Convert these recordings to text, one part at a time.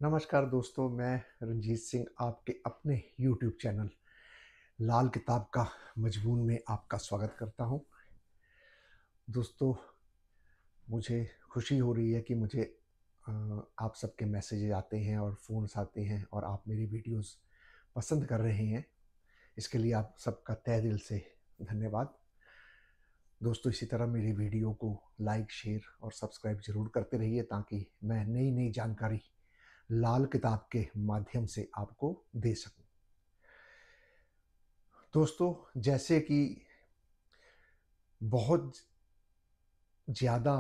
नमस्कार दोस्तों, मैं रंजीत सिंह आपके अपने YouTube चैनल लाल किताब का मजमून में आपका स्वागत करता हूं। दोस्तों, मुझे खुशी हो रही है कि मुझे आप सबके मैसेजेस आते हैं और फ़ोन्स आते हैं और आप मेरी वीडियोस पसंद कर रहे हैं। इसके लिए आप सबका तहे दिल से धन्यवाद। दोस्तों, इसी तरह मेरी वीडियो को लाइक, शेयर और सब्सक्राइब ज़रूर करते रहिए ताकि मैं नई-नई जानकारी लाल किताब के माध्यम से आपको दे सकूं। दोस्तों, जैसे कि बहुत ज़्यादा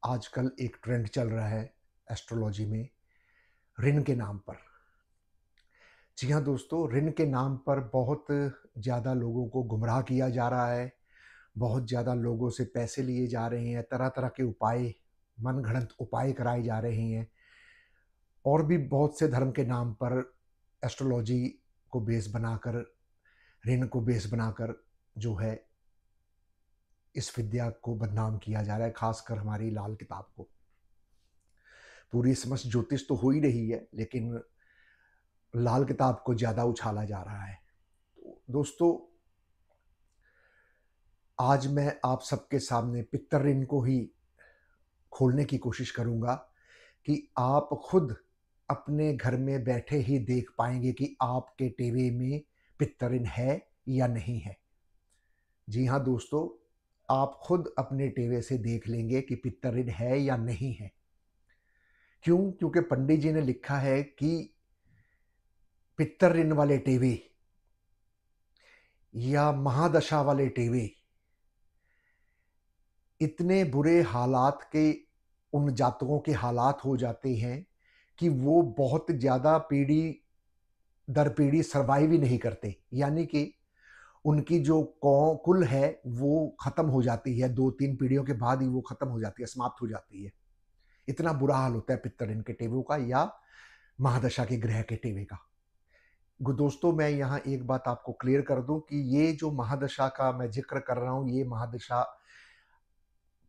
आजकल एक ट्रेंड चल रहा है एस्ट्रोलॉजी में, ऋण के नाम पर। जी हाँ दोस्तों, ऋण के नाम पर बहुत ज़्यादा लोगों को गुमराह किया जा रहा है, बहुत ज़्यादा लोगों से पैसे लिए जा रहे हैं, तरह-तरह के उपाय, मनगढ़ंत उपाय कराए जा रहे हैं और भी बहुत से धर्म के नाम पर एस्ट्रोलॉजी को बेस बनाकर, ऋण को बेस बनाकर जो है इस विद्या को बदनाम किया जा रहा है, खासकर हमारी लाल किताब को। पूरी समस्त ज्योतिष तो हो ही रही है, लेकिन लाल किताब को ज़्यादा उछाला जा रहा है। तो दोस्तों, आज मैं आप सबके सामने पित्तर ऋण को ही खोलने की कोशिश करूँगा कि आप खुद अपने घर में बैठे ही देख पाएँगे कि आपके टेवे में पित्तर ऋण है या नहीं है। जी हाँ दोस्तों, आप खुद अपने टेवे से देख लेंगे कि पित्तर ऋण है या नहीं है। क्यों? क्योंकि पंडित जी ने लिखा है कि पित्तर ऋण वाले टेवे या महादशा वाले टेवे इतने बुरे हालात के उन जातकों के हालात हो जाते हैं कि वो बहुत ज़्यादा पीढ़ी दर पीढ़ी सर्वाइव ही नहीं करते। यानी कि उनकी जो कुल है वो ख़त्म हो जाती है, 2-3 पीढ़ियों के बाद ही वो ख़त्म हो जाती है, समाप्त हो जाती है। इतना बुरा हाल होता है पित्तर ऋण के टेवों का या महादशा के ग्रह के टेवे का। दोस्तों, मैं यहाँ एक बात आपको क्लियर कर दूं कि ये जो महादशा का मैं जिक्र कर रहा हूँ, ये महादशा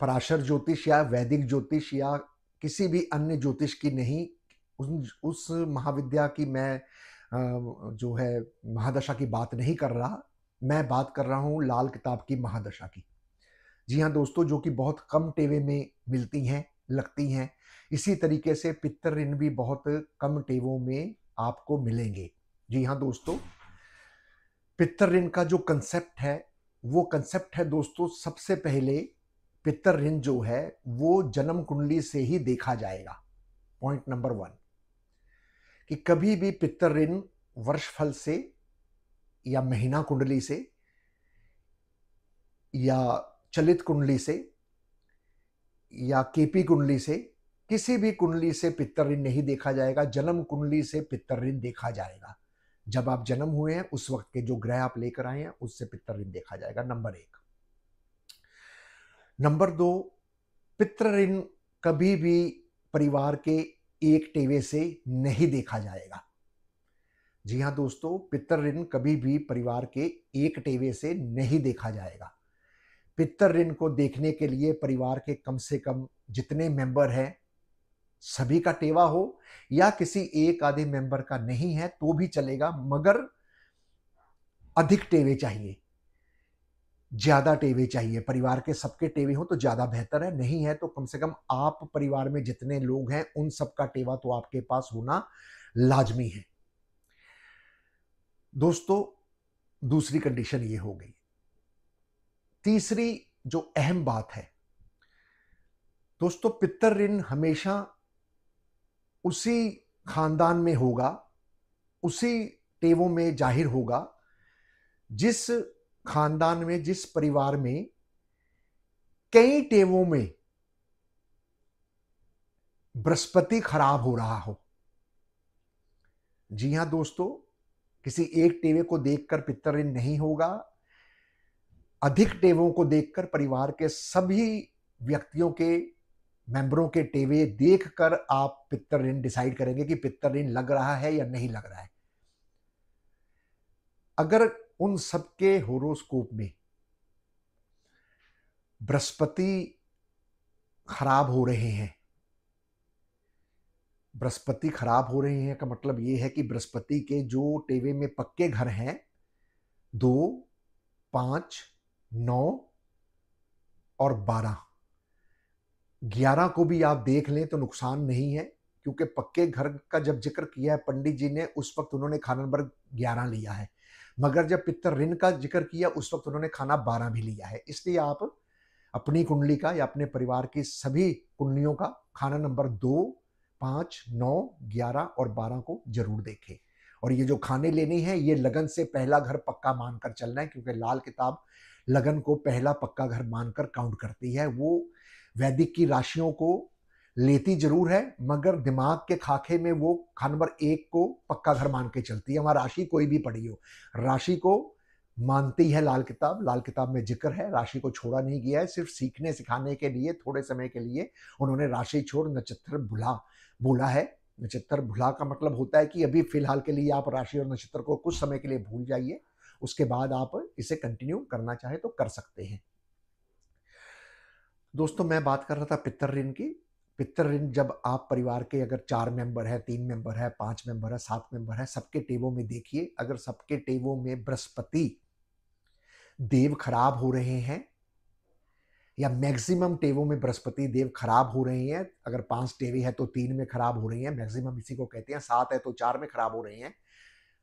पराशर ज्योतिष या वैदिक ज्योतिष या किसी भी अन्य ज्योतिष की नहीं, उस महाविद्या की मैं जो है महादशा की बात नहीं कर रहा। मैं बात कर रहा हूँ लाल किताब की महादशा की। जी हाँ दोस्तों, जो कि बहुत कम टेवे में मिलती हैं, लगती हैं। इसी तरीके से पित्तर ऋण भी बहुत कम टेवों में आपको मिलेंगे। जी हाँ दोस्तों, पित्तर ऋण का जो कंसेप्ट है, वो कंसेप्ट है दोस्तों, सबसे पहले पित्तर ऋण जो है वो जन्म कुंडली से ही देखा जाएगा। पॉइंट नंबर 1 कि कभी भी पित्तर ऋण वर्षफल से या महीना कुंडली से या चलित कुंडली से या केपी कुंडली से, किसी भी कुंडली से पित्तर ऋण नहीं देखा जाएगा। जन्म कुंडली से पित्तर ऋण देखा जाएगा। जब आप जन्म हुए हैं उस वक्त के जो ग्रह आप लेकर आए हैं उससे पित्तर ऋण देखा जाएगा। नंबर 1। नंबर 2, पितृ ऋण कभी भी परिवार के एक टेवे से नहीं देखा जाएगा। जी हाँ दोस्तों, पितृ ऋण कभी भी परिवार के एक टेवे से नहीं देखा जाएगा। पितृ ऋण को देखने के लिए परिवार के कम से कम जितने मेंबर हैं, सभी का टेवा हो या किसी एक आधे मेंबर का नहीं है तो भी चलेगा, मगर अधिक टेवे चाहिए, ज्यादा टेवे चाहिए। परिवार के सबके टेवे हो तो ज्यादा बेहतर है, नहीं है तो कम से कम आप परिवार में जितने लोग हैं उन सबका टेवा तो आपके पास होना लाजमी है। दोस्तों, दूसरी कंडीशन ये हो गई। तीसरी जो अहम बात है दोस्तों, पित्तर ऋण हमेशा उसी खानदान में होगा, उसी टेवों में जाहिर होगा जिस खानदान में, जिस परिवार में कई टेवों में बृहस्पति खराब हो रहा हो। जी हां दोस्तों, किसी एक टेवे को देखकर पित्तर ऋण नहीं होगा। अधिक टेवों को देखकर परिवार के सभी व्यक्तियों के मेंबरों के टेवे देखकर आप पित्तर ऋण डिसाइड करेंगे कि पित्तर ऋण लग रहा है या नहीं लग रहा है। अगर उन सबके होरोस्कोप में बृहस्पति खराब हो रहे हैं बृहस्पति खराब हो रहे हैं का मतलब ये है कि बृहस्पति के जो टेवे में पक्के घर हैं 2, 5, 9 और 12, 11 को भी आप देख लें तो नुकसान नहीं है, क्योंकि पक्के घर का जब जिक्र किया है पंडित जी ने उस वक्त उन्होंने खाना नंबर 11 लिया है, मगर जब पित्तर ऋण का जिक्र किया उस वक्त उन्होंने खाना 12 भी लिया है। इसलिए आप अपनी कुंडली का या अपने परिवार की सभी कुंडलियों का खाना नंबर 2, 5, 9, 11 और 12 को जरूर देखें। और ये जो खाने लेने हैं ये लगन से पहला घर पक्का मानकर चलना है, क्योंकि लाल किताब लगन को पहला पक्का घर मानकर काउंट करती है। वो वैदिक की राशियों को लेती जरूर है, मगर दिमाग के खाके में वो खाना नंबर 1 को पक्का घर मान के चलती है। वहां राशि कोई भी पड़ी हो, राशि को मानती है लाल किताब। लाल किताब में जिक्र है, राशि को छोड़ा नहीं गया है, सिर्फ सीखने सिखाने के लिए थोड़े समय के लिए उन्होंने राशि छोड़ नक्षत्र भुला बोला है। नक्षत्र भुला का मतलब होता है कि अभी फिलहाल के लिए आप राशि और नक्षत्र को कुछ समय के लिए भूल जाइए, उसके बाद आप इसे कंटिन्यू करना चाहे तो कर सकते हैं। दोस्तों, मैं बात कर रहा था पितर ऋण की। पितर ऋण जब आप परिवार के अगर 4 मेंबर है, 3 मेंबर है, 5 मेंबर है, 7 मेंबर है, सबके टेबों में देखिए, अगर सबके टेबों में बृहस्पति देव खराब हो रहे हैं या मैक्सिमम टेबों में बृहस्पति देव खराब हो रहे हैं, अगर 5 टेबे है तो 3 में खराब हो रही हैं, मैक्सिमम इसी को कहते हैं। 7 है तो 4 में खराब हो रहे हैं,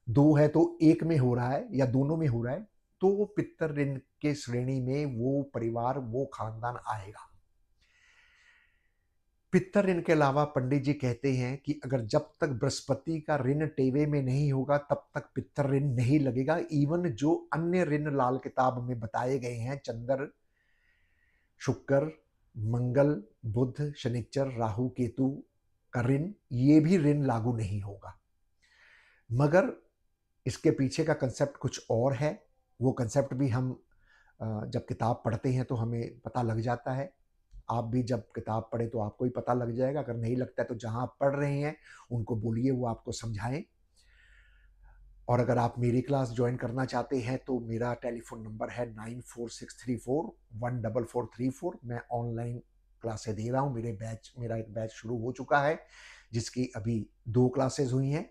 2 है तो 1 में हो रहा है या दोनों में हो रहा है, तो वो पितर ऋण के श्रेणी में वो परिवार, वो खानदान आएगा। पितर ऋण के अलावा पंडित जी कहते हैं कि अगर जब तक बृहस्पति का ऋण टेवे में नहीं होगा तब तक पितर ऋण नहीं लगेगा। इवन जो अन्य ऋण लाल किताब में बताए गए हैं, चंद्र, शुक्र, मंगल, बुध, शनिचर, राहु, केतु का ऋण, ये भी ऋण लागू नहीं होगा। मगर इसके पीछे का कंसेप्ट कुछ और है। वो कंसेप्ट भी हम जब किताब पढ़ते हैं तो हमें पता लग जाता है। आप भी जब किताब पढ़े तो आपको ही पता लग जाएगा। अगर नहीं लगता है तो जहां आप पढ़ रहे हैं उनको बोलिए, वो आपको समझाएं। और अगर आप मेरी क्लास ज्वाइन करना चाहते हैं तो मेरा टेलीफोन नंबर है 9463414434। मैं ऑनलाइन क्लासें दे रहा हूँ। मेरा एक बैच शुरू हो चुका है जिसकी अभी 2 क्लासेस हुई हैं।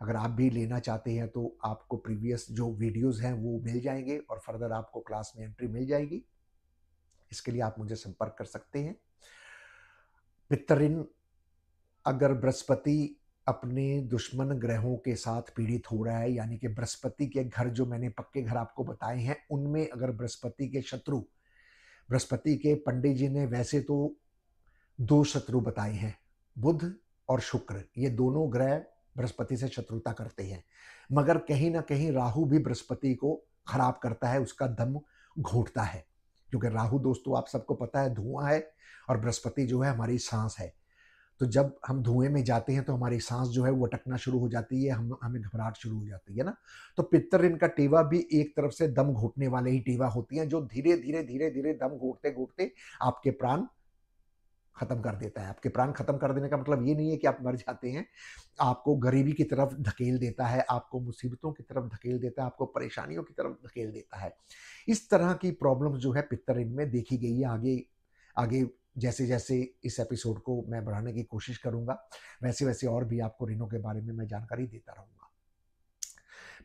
अगर आप भी लेना चाहते हैं तो आपको प्रीवियस जो वीडियोस हैं वो मिल जाएंगे और फर्दर आपको क्लास में एंट्री मिल जाएगी। इसके लिए आप मुझे संपर्क कर सकते हैं। पितर ऋण, अगर बृहस्पति अपने दुश्मन ग्रहों के साथ पीड़ित हो रहा है, यानी कि बृहस्पति के घर जो मैंने पक्के घर आपको बताए हैं उनमें अगर बृहस्पति के शत्रु, बृहस्पति के पंडित जी ने वैसे तो 2 शत्रु बताए हैं, बुध और शुक्र, ये दोनों ग्रह बृहस्पति से शत्रुता करते हैं। मगर कहीं ना कहीं राहु भी बृहस्पति को खराब करता है, उसका दम घोटता है, क्योंकि राहु दोस्तों आप सबको पता है धुआं है और बृहस्पति जो है हमारी सांस है। तो जब हम धुएं में जाते हैं तो हमारी सांस जो है वो अटकना शुरू हो जाती है, हमें घबराहट शुरू हो जाती है ना। तो पित्तर ऋण का टेवा भी एक तरफ से दम घोटने वाले ही टेवा होती हैं, जो धीरे धीरे धीरे धीरे दम घोटते घोटते आपके प्राण खत्म कर देता है। आपके प्राण खत्म कर देने का मतलब ये नहीं है कि आप मर जाते हैं, आपको गरीबी की तरफ धकेल देता है, आपको मुसीबतों की तरफ धकेल देता है, आपको परेशानियों की तरफ धकेल देता है। इस तरह की प्रॉब्लम जो है पित्तर ऋण में देखी गई है। आगे आगे जैसे जैसे इस एपिसोड को मैं बढ़ाने की कोशिश करूंगा, वैसे वैसे और भी आपको ऋणों के बारे में मैं जानकारी देता रहूंगा।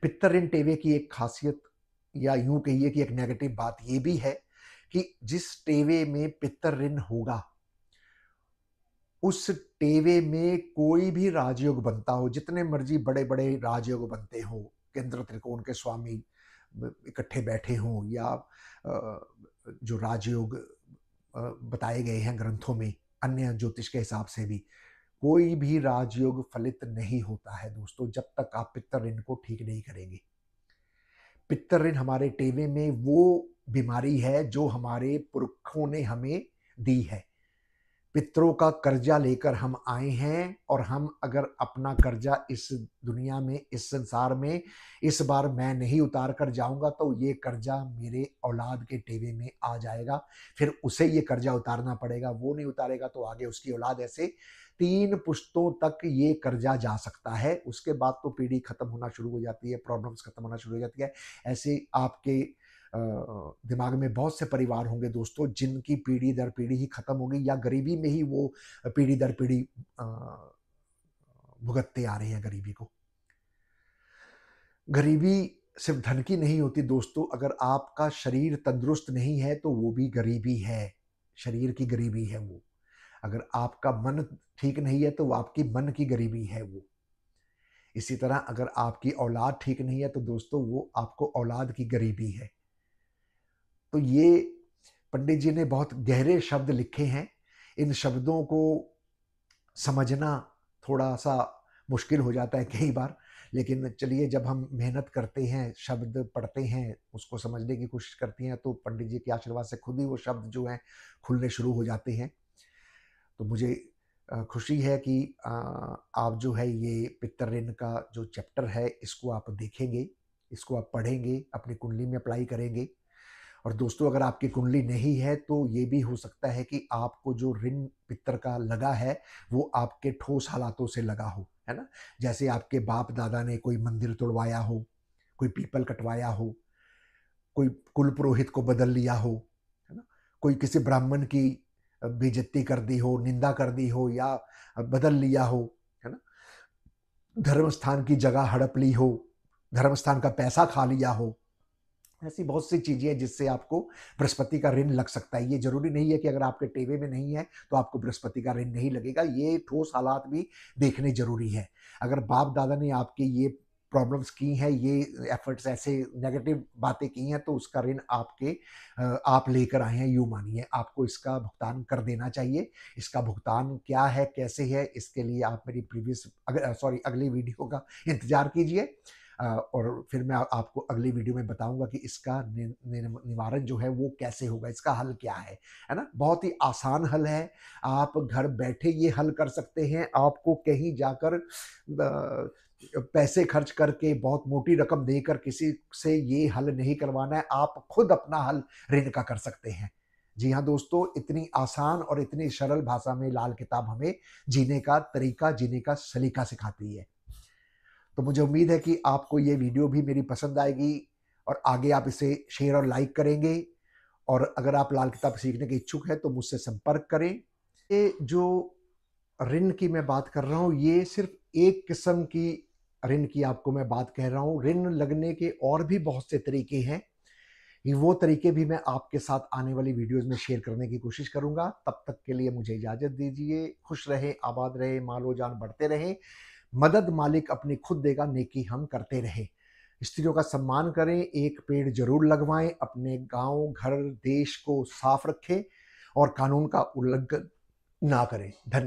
पित्तर ऋण टेवे की एक खासियत या यूं कहिए कि एक नेगेटिव बात यह भी है कि जिस टेवे में पित्तर ऋण होगा उस टेवे में कोई भी राजयोग बनता हो, जितने मर्जी बड़े बड़े राजयोग बनते हो, केंद्र त्रिकोण के स्वामी इकट्ठे बैठे हों, या जो राजयोग बताए गए हैं ग्रंथों में, अन्य ज्योतिष के हिसाब से भी कोई भी राजयोग फलित नहीं होता है दोस्तों, जब तक आप पित्तर ऋण को ठीक नहीं करेंगे। पित्तर ऋण हमारे टेवे में वो बीमारी है जो हमारे पुरखों ने हमें दी है। पितरों का कर्जा लेकर हम आए हैं, और हम अगर अपना कर्जा इस दुनिया में, इस संसार में इस बार मैं नहीं उतार कर जाऊंगा तो ये कर्जा मेरे औलाद के टेवे में आ जाएगा, फिर उसे ये कर्जा उतारना पड़ेगा। वो नहीं उतारेगा तो आगे उसकी औलाद, ऐसे 3 पुश्तों तक ये कर्जा जा सकता है। उसके बाद तो पीढ़ी खत्म होना शुरू हो जाती है, प्रॉब्लम्स खत्म होना शुरू हो जाती है। ऐसे आपके दिमाग में बहुत से परिवार होंगे दोस्तों जिनकी पीढ़ी दर पीढ़ी ही खत्म हो गई, या गरीबी में ही वो पीढ़ी दर पीढ़ी भुगतते आ रहे हैं गरीबी को। गरीबी सिर्फ धन की नहीं होती दोस्तों, अगर आपका शरीर तंदुरुस्त नहीं है तो वो भी गरीबी है, शरीर की गरीबी है वो। अगर आपका मन ठीक नहीं है तो वो आपकी मन की गरीबी है वो। इसी तरह अगर आपकी औलाद ठीक नहीं है तो दोस्तों वो आपको औलाद की गरीबी है। तो ये पंडित जी ने बहुत गहरे शब्द लिखे हैं। इन शब्दों को समझना थोड़ा-सा मुश्किल हो जाता है कई बार, लेकिन चलिए जब हम मेहनत करते हैं, शब्द पढ़ते हैं, उसको समझने की कोशिश करते हैं, तो पंडित जी के आशीर्वाद से खुद ही वो शब्द जो हैं खुलने शुरू हो जाते हैं। तो मुझे खुशी है कि आप जो है ये पित्तर ऋण का जो चैप्टर है इसको आप देखेंगे, इसको आप पढ़ेंगे, अपनी कुंडली में अप्लाई करेंगे। और दोस्तों अगर आपकी कुंडली नहीं है तो ये भी हो सकता है कि आपको जो ऋण पित्तर का लगा है वो आपके ठोस हालातों से लगा हो, है ना? जैसे आपके बाप दादा ने कोई मंदिर तोड़वाया हो, कोई पीपल कटवाया हो, कोई कुल पुरोहित को बदल लिया हो, है ना? कोई किसी ब्राह्मण की बेइज्जती कर दी हो, निंदा कर दी हो या बदल लिया हो, है ना? धर्म स्थान की जगह हड़प ली हो, धर्म स्थान का पैसा खा लिया हो। ऐसी बहुत सी चीज़ें हैं जिससे आपको बृहस्पति का ऋण लग सकता है। ये ज़रूरी नहीं है कि अगर आपके टेवे में नहीं है तो आपको बृहस्पति का ऋण नहीं लगेगा। ये ठोस हालात भी देखने ज़रूरी है। अगर बाप-दादा ने आपके ये प्रॉब्लम्स की हैं, ये एफर्ट्स ऐसे नेगेटिव बातें की हैं तो उसका ऋण आप लेकर आए हैं यूँ मानिए। आपको इसका भुगतान कर देना चाहिए। इसका भुगतान क्या है, कैसे है, इसके लिए आप मेरी अगली वीडियो का इंतज़ार कीजिए। और फिर मैं आपको अगली वीडियो में बताऊँगा कि इसका निवारण जो है वो कैसे होगा, इसका हल क्या है ना? बहुत ही आसान हल है, आप घर बैठे ये हल कर सकते हैं, आपको कहीं जाकर पैसे खर्च करके बहुत मोटी रकम देकर किसी से ये हल नहीं करवाना है, आप खुद अपना हल ऋण का कर सकते हैं। जी हाँ दोस्तों, इतनी आसान और इतनी सरल भाषा में लाल किताब हमें जीने का तरीका, जीने का सलीका सिखाती है। तो मुझे उम्मीद है कि आपको ये वीडियो भी मेरी पसंद आएगी और आगे आप इसे शेयर और लाइक करेंगे और अगर आप लाल किताब सीखने के इच्छुक हैं तो मुझसे संपर्क करें। ये जो ऋण की मैं बात कर रहा हूँ ये सिर्फ एक किस्म की ऋण की आपको मैं बात कह रहा हूँ। ऋण लगने के और भी बहुत से तरीके हैं। ये वो तरीके भी मैं आपके साथ आने वाली वीडियोज़ में शेयर करने की कोशिश करूँगा। तब तक के लिए मुझे इजाज़त दीजिए। खुश रहें, आबाद रहें, मालो जान बढ़ते रहें। मदद मालिक अपनी खुद देगा, नेकी हम करते रहें। स्त्रियों का सम्मान करें, एक पेड़ ज़रूर लगवाएँ, अपने गाँव, घर, देश को साफ रखें और कानून का उल्लंघन ना करें। धन्य